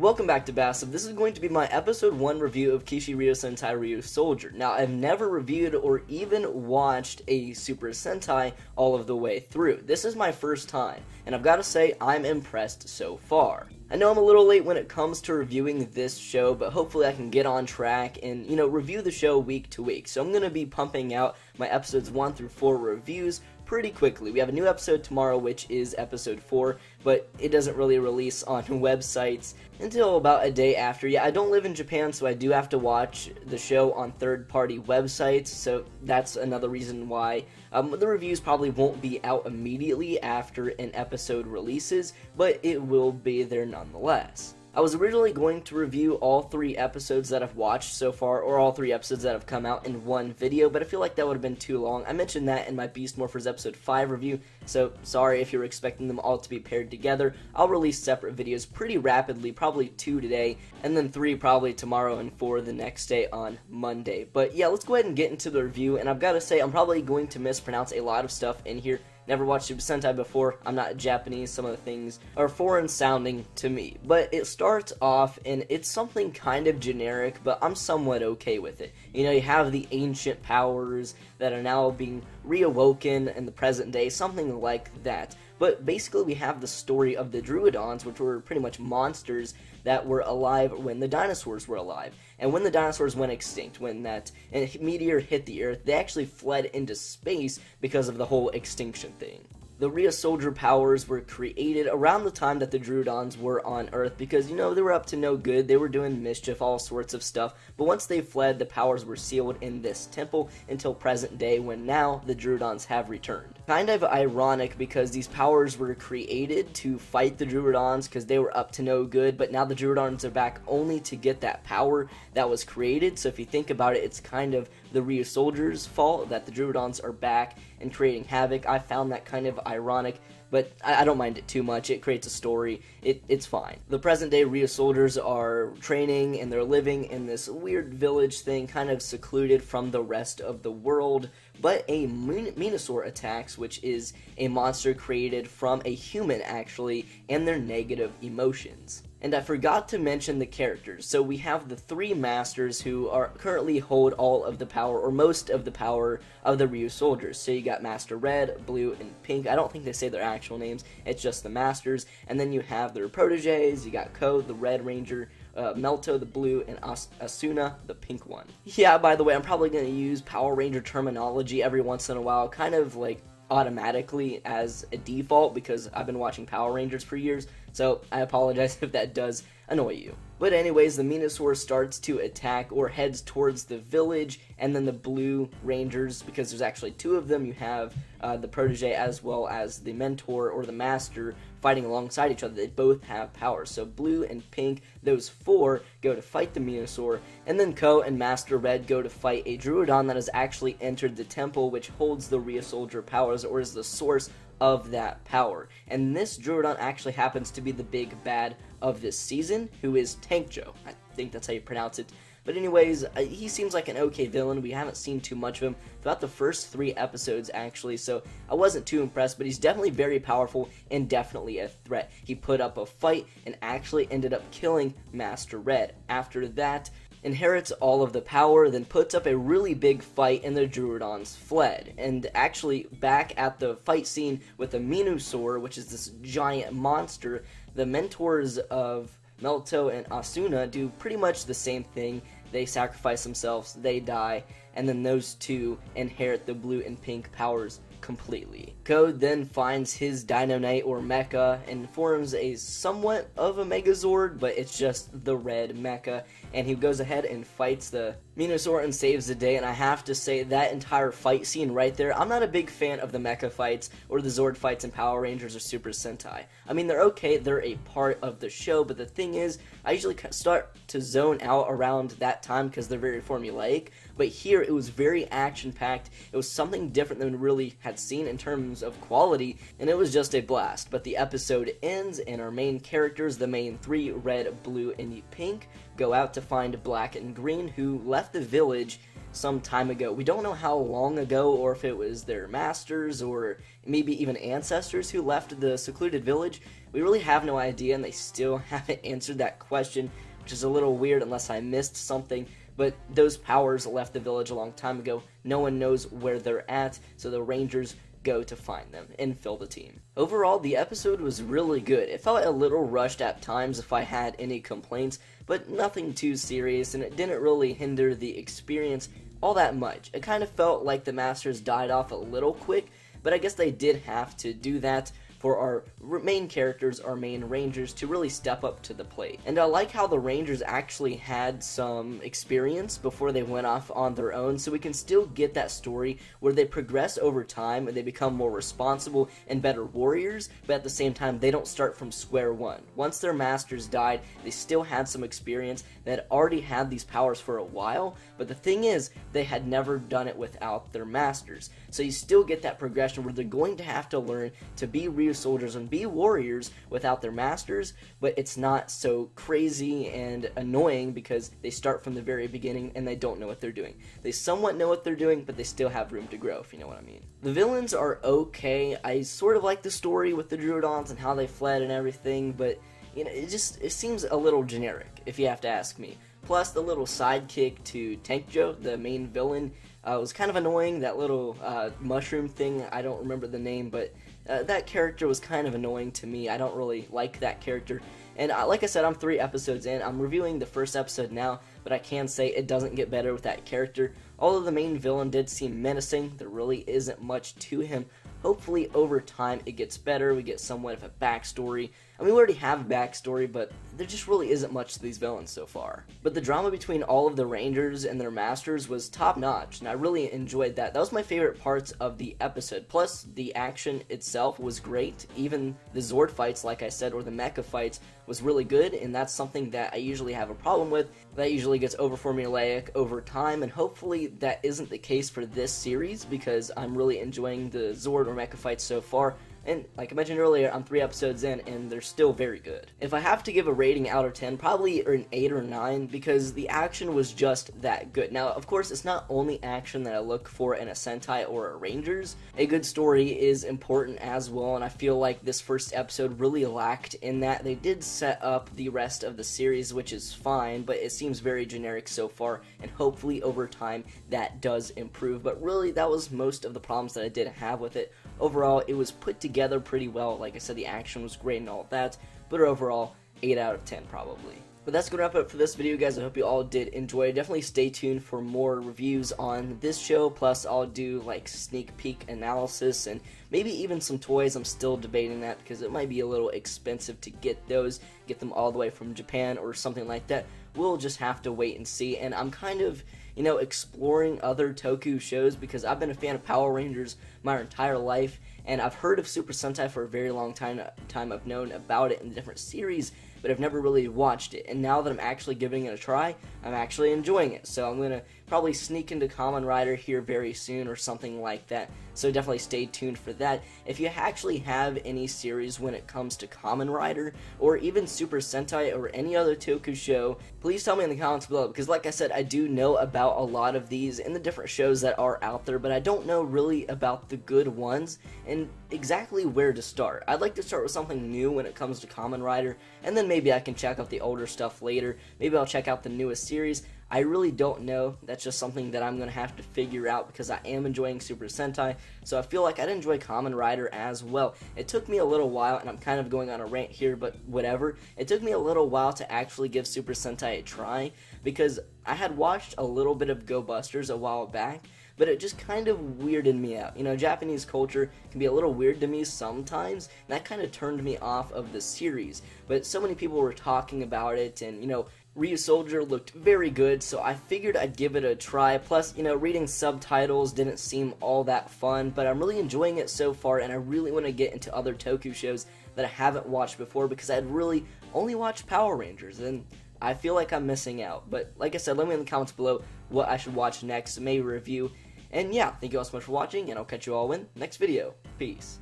Welcome back to Bassif. This is going to be my episode 1 review of Kishiryu Sentai Ryusoulger. Now, I've never reviewed or even watched a Super Sentai all of the way through. This is my first time, and I've got to say, I'm impressed so far. I know I'm a little late when it comes to reviewing this show, but hopefully I can get on track and, review the show week to week. So I'm going to be pumping out my episodes 1 through 4 reviews pretty quickly. We have a new episode tomorrow, which is episode 4, but it doesn't really release on websites until about a day after. Yeah, I don't live in Japan, so I do have to watch the show on third-party websites, so that's another reason why the reviews probably won't be out immediately after an episode releases, but it will be there nonetheless. I was originally going to review all 3 episodes that I've watched so far, or all 3 episodes that have come out in one video, but I feel like that would have been too long. I mentioned that in my Beast Morphers episode 5 review, so sorry if you're expecting them all to be paired together. I'll release separate videos pretty rapidly, probably 2 today, and then 3 probably tomorrow, and 4 the next day on Monday. But yeah, let's go ahead and get into the review, and I've got to say, I'm probably going to mispronounce a lot of stuff in here. Never watched Super Sentai before, I'm not Japanese, some of the things are foreign sounding to me. But it starts off, and it's something kind of generic, but I'm somewhat okay with it. You have the ancient powers that are now being reawoken in the present day, something like that. But basically we have the story of the Druidons, which were pretty much monsters that were alive when the dinosaurs were alive. And when the dinosaurs went extinct, when that meteor hit the Earth, they actually fled into space because of the whole extinction thing. The Ryusoulger powers were created around the time that the Druidons were on Earth because, they were up to no good, they were doing mischief, all sorts of stuff, but once they fled, the powers were sealed in this temple until present day when now the Druidons have returned. Kind of ironic because these powers were created to fight the Druidons because they were up to no good, but now the Druidons are back only to get that power that was created, so if you think about it, it's kind of the Ryusoulger's fault that the Druidons are back and creating havoc. I found that kind of ironic, but I don't mind it too much. It creates a story. It's fine. The present day Ryusoulgers are training and they're living in this weird village thing, kind of secluded from the rest of the world, but a Minosaur attacks, which is a monster created from a human actually, and their negative emotions. And I forgot to mention the characters. So we have the 3 masters who currently hold all of the power, or most of the power, of the Ryusoulgers. So you got Master Red, Blue, and Pink. I don't think they say their actual names, it's just the masters. And then you have their proteges. You got Ko, the Red Ranger, Melto, the blue, and Asuna, the pink one. Yeah, by the way, I'm probably going to use Power Ranger terminology every once in a while, kind of like automatically as a default because I've been watching Power Rangers for years, so I apologize if that does annoy you. But anyways, the Minosaur starts to attack or heads towards the village, and then the Blue Rangers, because there's actually 2 of them, you have the protege as well as the mentor or the master fighting alongside each other. They both have powers. So Blue and Pink, those 4, go to fight the Minosaur, and then Ko and Master Red go to fight a Druidon that has actually entered the temple, which holds the Ryusoulger powers, or is the source of that power. And this Druidon actually happens to be the big bad of this season, who is Tank Joe. I think that's how you pronounce it. But anyways, he seems like an okay villain. We haven't seen too much of him throughout the first 3 episodes, actually, so I wasn't too impressed, but he's definitely very powerful and definitely a threat. He put up a fight and actually ended up killing Master Red. After that, inherits all of the power, then puts up a really big fight, and the Druidons fled. And actually, back at the fight scene with the Minosaur, which is this giant monster, the mentors of Melto and Asuna do pretty much the same thing. They sacrifice themselves, they die, and then those 2 inherit the blue and pink powers completely. Ko then finds his Dino Knight or mecha and forms a somewhat of a Megazord, but it's just the red mecha, and he goes ahead and fights the Minosaur and saves the day. And I have to say, that entire fight scene right there, I'm not a big fan of the mecha fights or the Zord fights in Power Rangers or Super Sentai. I mean, they're okay, they're a part of the show, but the thing is, I usually start to zone out around that time because they're very formulaic, but here it was very action-packed. It was something different than we really had seen in terms of quality, and it was just a blast. But the episode ends, and our main characters, the main 3, Red, Blue, and Pink, go out to find Black and Green, who left left the village some time ago. We don't know how long ago, or if it was their masters or maybe even ancestors who left the secluded village. We really have no idea, and they still haven't answered that question, which is a little weird unless I missed something. But those powers left the village a long time ago. No one knows where they're at, so the Rangers go to find them and fill the team. Overall, the episode was really good. It felt a little rushed at times if I had any complaints, but nothing too serious, and it didn't really hinder the experience all that much. It kind of felt like the Masters died off a little quick, but I guess they did have to do that for our main characters, our main Rangers, to really step up to the plate. And I like how the Rangers actually had some experience before they went off on their own, so we can still get that story where they progress over time and they become more responsible and better warriors, but at the same time they don't start from square one. Once their masters died, they still had some experience. They had already had these powers for a while, but the thing is, they had never done it without their masters. So you still get that progression where they're going to have to learn to be Ryusoulgers and be warriors without their masters, but it's not so crazy and annoying because they start from the very beginning and they don't know what they're doing. They somewhat know what they're doing, but they still have room to grow, if you know what I mean. The villains are okay. I sort of like the story with the Druidons and how they fled and everything, but you know, it seems a little generic, if you have to ask me. Plus, the little sidekick to Tank Joe, the main villain, was kind of annoying. That little mushroom thing, I don't remember the name, but that character was kind of annoying to me. I don't really like that character. And like I said, I'm 3 episodes in. I'm reviewing the first episode now, but I can say it doesn't get better with that character. Although the main villain did seem menacing, there really isn't much to him. Hopefully, over time, it gets better. We get somewhat of a backstory. I mean, we already have a backstory, but there just really isn't much to these villains so far. But the drama between all of the Rangers and their masters was top-notch, and I really enjoyed that. That was my favorite parts of the episode. Plus, the action itself was great. Even the Zord fights, like I said, or the mecha fights, was really good, and that's something that I usually have a problem with. That usually gets over-formulaic over time, and hopefully that isn't the case for this series, because I'm really enjoying the Zord or mecha fights so far. And like I mentioned earlier, I'm 3 episodes in, and they're still very good. If I have to give a rating out of 10, probably an 8 or 9, because the action was just that good. Now, of course, it's not only action that I look for in a Sentai or a Rangers. A good story is important as well, and I feel like this first episode really lacked in that. They did set up the rest of the series, which is fine, but it seems very generic so far, and hopefully over time that does improve. But really, that was most of the problems that I did have with it. Overall, it was put together pretty well. Like I said, the action was great and all of that, but overall, 8 out of 10 probably. But that's going to wrap it up for this video, guys. I hope you all did enjoy. Definitely stay tuned for more reviews on this show, plus I'll do like sneak peek analysis and maybe even some toys. I'm still debating that because it might be a little expensive to get them all the way from Japan or something like that. We'll just have to wait and see, and I'm kind of, you know, exploring other Toku shows because I've been a fan of Power Rangers my entire life, and I've heard of Super Sentai for a very long time. I've known about it in the different series, but I've never really watched it, and now that I'm actually giving it a try, I'm actually enjoying it. So I'm going to probably sneak into Kamen Rider here very soon or something like that, so definitely stay tuned for that. If you actually have any series when it comes to Kamen Rider, or even Super Sentai or any other Toku show, please tell me in the comments below, because like I said, I do know about a lot of these in the different shows that are out there, but I don't know really about the good ones and exactly where to start. I'd like to start with something new when it comes to Kamen Rider, and then maybe I can check out the older stuff later. Maybe I'll check out the newest series. I really don't know. That's just something that I'm going to have to figure out because I am enjoying Super Sentai, so I feel like I'd enjoy Kamen Rider as well. It took me a little while, and I'm kind of going on a rant here, but whatever. It took me a little while to actually give Super Sentai a try because I had watched a little bit of Go Busters a while back, but it just kind of weirded me out. You know, Japanese culture can be a little weird to me sometimes, and that kind of turned me off of the series. But so many people were talking about it, and, you know, Ryusoulger looked very good, so I figured I'd give it a try. Plus, you know, reading subtitles didn't seem all that fun, but I'm really enjoying it so far, and I really want to get into other Toku shows that I haven't watched before because I'd really only watched Power Rangers, and I feel like I'm missing out. But like I said, let me in the comments below what I should watch next, maybe review. And yeah, thank you all so much for watching, and I'll catch you all in the next video. Peace.